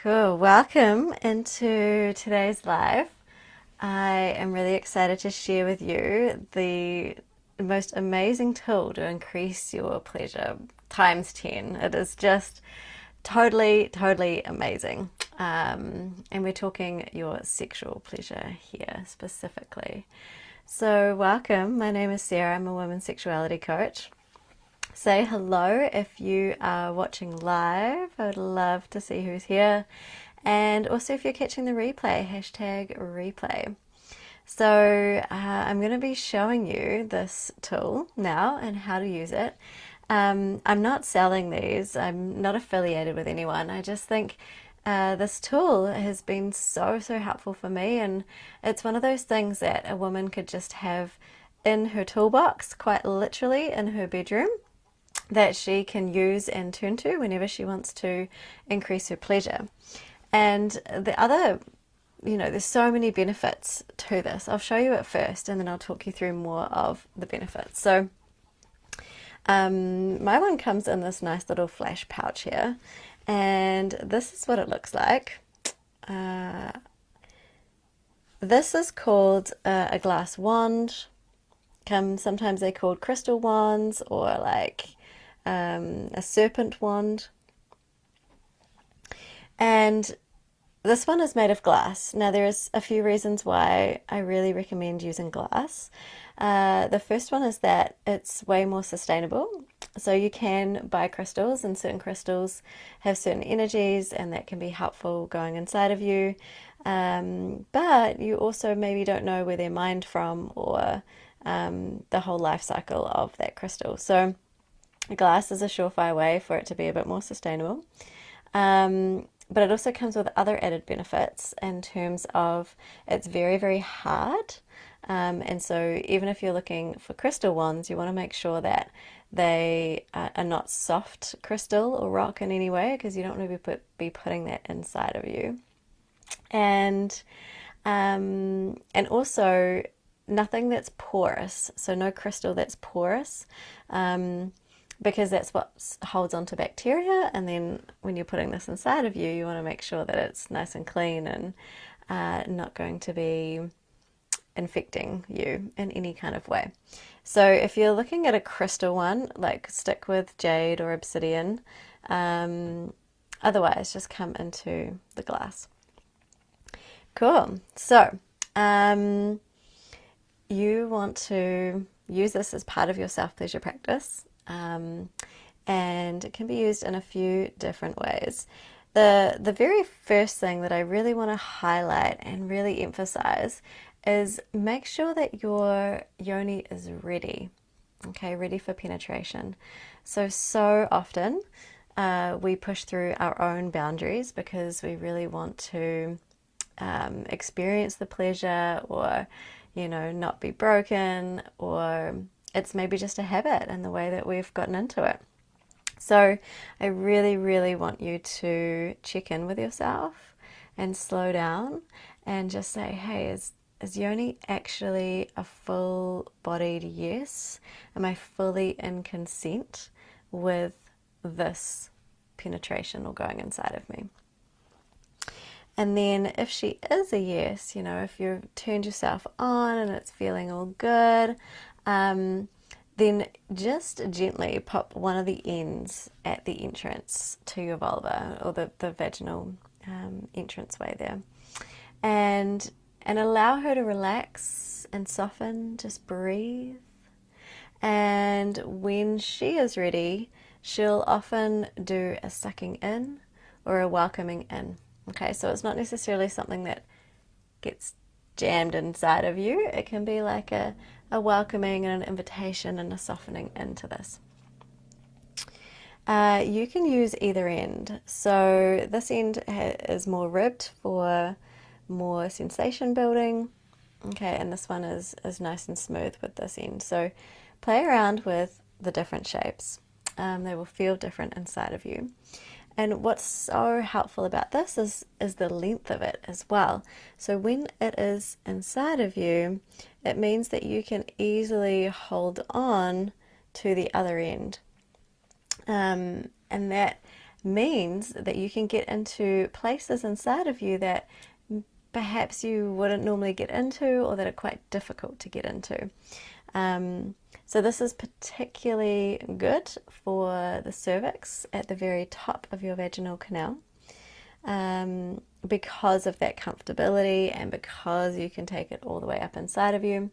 Cool. Welcome into today's live. I am really excited to share with you the most amazing tool to increase your pleasure times 10. It is just totally amazing. And we're talking your sexual pleasure here specifically. So, welcome. My name is Sarah. I'm a women's sexuality coach. Say hello if you are watching live. I would love to see who's here. And also if you're catching the replay, hashtag replay. So I'm going to be showing you this tool now and how to use it. I'm not selling these. I'm not affiliated with anyone. I just think this tool has been so helpful for me, and it's one of those things that a woman could just have in her toolbox, quite literally in her bedroom, that she can use and turn to whenever she wants to increase her pleasure. And the other, there's so many benefits to this. I'll show you it first and then I'll talk you through more of the benefits. So my one comes in this nice little flash pouch here, and this is what it looks like. This is called a glass wand. Sometimes they're called crystal wands, or like a serpent wand. And this one is made of glass. Now, there's a few reasons why I really recommend using glass. The first one is that it's way more sustainable. So you can buy crystals, and certain crystals have certain energies, and that can be helpful going inside of you. But you also maybe don't know where they're mined from, or the whole life cycle of that crystal. So glass is a surefire way for it to be a bit more sustainable. But it also comes with other added benefits in terms of it's very hard. And so even if you're looking for crystal wands, you want to make sure that they are not soft crystal or rock in any way, because you don't want to be putting that inside of you. And also nothing that's porous, so no crystal that's porous, because that's what holds on to bacteria, and then when you're putting this inside of you, you want to make sure that it's nice and clean and not going to be infecting you in any kind of way. So if you're looking at a crystal one, like stick with jade or obsidian. Otherwise, just come into the glass. Cool. So you want to use this as part of your self-pleasure practice, and it can be used in a few different ways. The very first thing that I really want to highlight and really emphasize is make sure that your yoni is ready, okay, ready for penetration. So often we push through our own boundaries because we really want to experience the pleasure, or not be broken, or it's maybe just a habit and the way that we've gotten into it. So I really want you to check in with yourself and slow down and just say, hey, is yoni actually a full-bodied yes? Am I fully in consent with this penetration or going inside of me? And then if she is a yes, if you've turned yourself on and it's feeling all good, then just gently pop one of the ends at the entrance to your vulva, or the vaginal entranceway there. And allow her to relax and soften, just breathe. And when she is ready, she'll often do a sucking in or a welcoming in. Okay, so it's not necessarily something that gets jammed inside of you. It can be like a welcoming and an invitation and a softening into this. You can use either end. So this end is more ribbed for more sensation building. Okay, and this one is nice and smooth with this end. So play around with the different shapes. They will feel different inside of you. And what's so helpful about this is the length of it as well. So when it is inside of you, it means that you can easily hold on to the other end. And that means that you can get into places inside of you that perhaps you wouldn't normally get into, or that are quite difficult to get into. So this is particularly good for the cervix at the very top of your vaginal canal, because of that comfortability and because you can take it all the way up inside of you.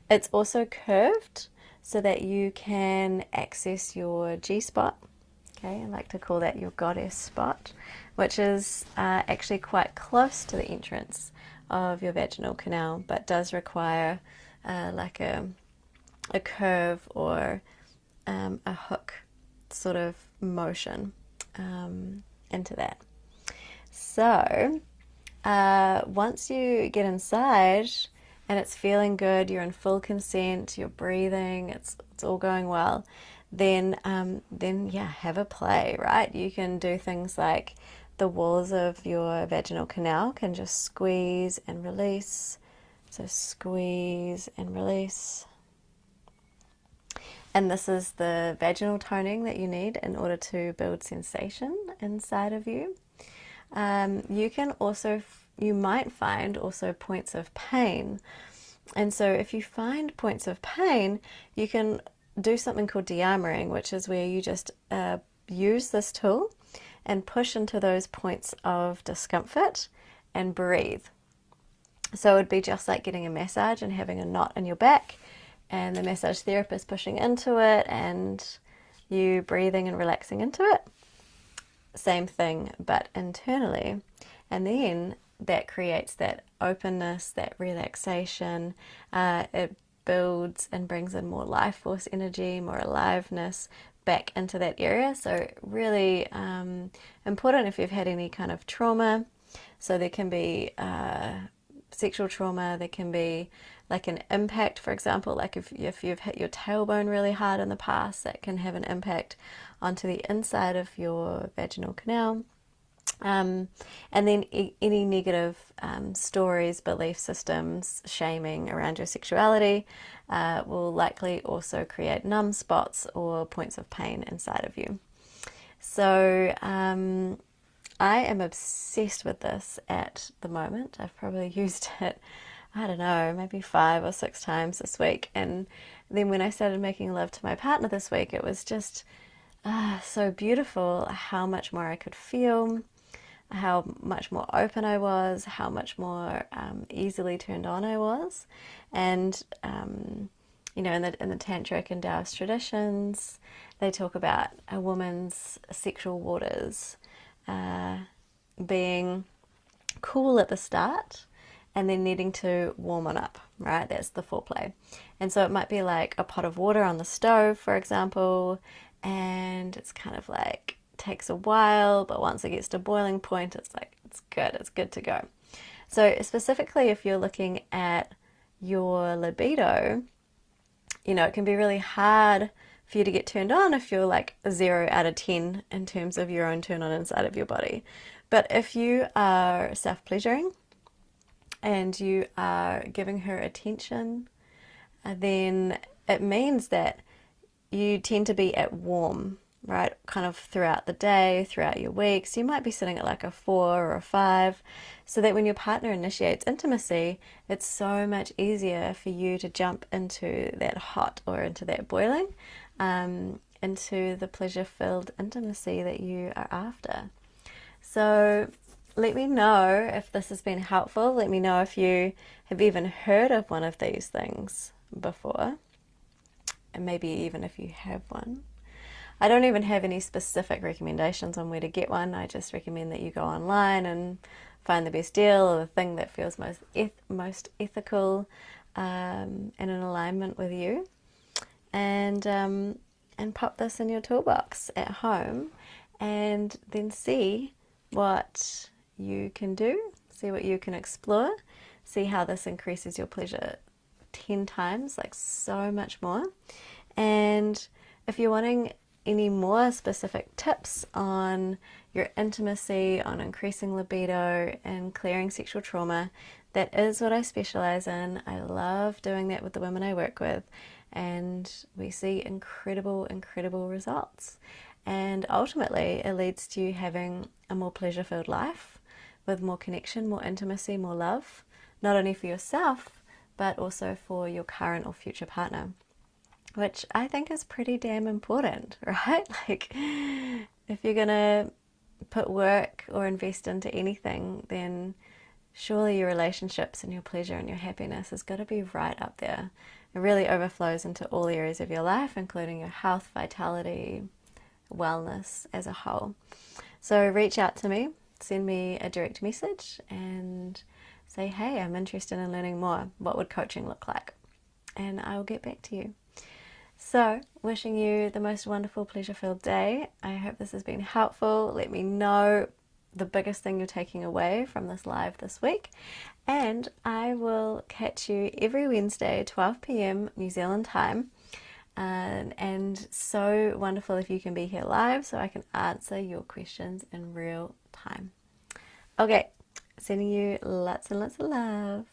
It's also curved so that you can access your G-spot. Okay, I like to call that your goddess spot, which is actually quite close to the entrance of your vaginal canal, but does require like a curve or a hook sort of motion into that. So once you get inside and it's feeling good, you're in full consent, you're breathing, it's all going well, then yeah, have a play, right? You can do things like the walls of your vaginal canal can just squeeze and release. So squeeze and release. And this is the vaginal toning that you need in order to build sensation inside of you. You might find also points of pain. And so if you find points of pain, you can do something called de-armoring, which is where you just use this tool and push into those points of discomfort and breathe. So it would be just like getting a massage and having a knot in your back, and the massage therapist pushing into it and you breathing and relaxing into it. Same thing, but internally. And then that creates that openness, that relaxation. It builds and brings in more life force energy, more aliveness back into that area. So really important if you've had any kind of trauma. So there can be sexual trauma, there can be like an impact, for example, like if you've hit your tailbone really hard in the past, that can have an impact onto the inside of your vaginal canal. And then any negative stories, belief systems, shaming around your sexuality will likely also create numb spots or points of pain inside of you. So I am obsessed with this at the moment. I've probably used it, I don't know, maybe 5 or 6 times this week. And then when I started making love to my partner this week, it was just so beautiful how much more I could feel, how much more open I was, how much more easily turned on I was. And you know, in the tantric and Taoist traditions, they talk about a woman's sexual waters being cool at the start and then needing to warm it up, right? That's the foreplay. And so it might be like a pot of water on the stove, for example, and it's kind of like takes a while, but once it gets to boiling point, it's like it's good to go. So specifically if you're looking at your libido, you know, it can be really hard for you to get turned on if you're like a 0 out of 10 in terms of your own turn on inside of your body. But if you are self-pleasuring and you are giving her attention, then it means that you tend to be at warm, right? Kind of throughout the day, throughout your weeks. You might be sitting at like a 4 or a 5, so that when your partner initiates intimacy, it's so much easier for you to jump into that hot or into that boiling, into the pleasure-filled intimacy that you are after. So let me know if this has been helpful. Let me know if you have even heard of one of these things before, and maybe even if you have one. I don't even have any specific recommendations on where to get one. I just recommend that you go online and find the best deal or the thing that feels most ethical and in alignment with you, and pop this in your toolbox at home, and then see what you can do, see what you can explore, see how this increases your pleasure 10 times, like so much more. And if you're wanting any more specific tips on your intimacy, on increasing libido and clearing sexual trauma, that is what I specialize in. I love doing that with the women I work with, and we see incredible results. And ultimately, it leads to you having a more pleasure-filled life with more connection, more intimacy, more love, not only for yourself, but also for your current or future partner, which I think is pretty damn important, right? Like, if you're gonna put work or invest into anything, then surely your relationships and your pleasure and your happiness has got to be right up there. It really overflows into all areas of your life, including your health, vitality, wellness as a whole. So reach out to me, send me a direct message and say, hey, I'm interested in learning more. What would coaching look like? And I will get back to you. So, wishing you the most wonderful, pleasure-filled day. I hope this has been helpful. Let me know the biggest thing you're taking away from this live this week. And I will catch you every Wednesday, 12 p.m. New Zealand time. And so wonderful if you can be here live so I can answer your questions in real time. Okay, sending you lots and lots of love.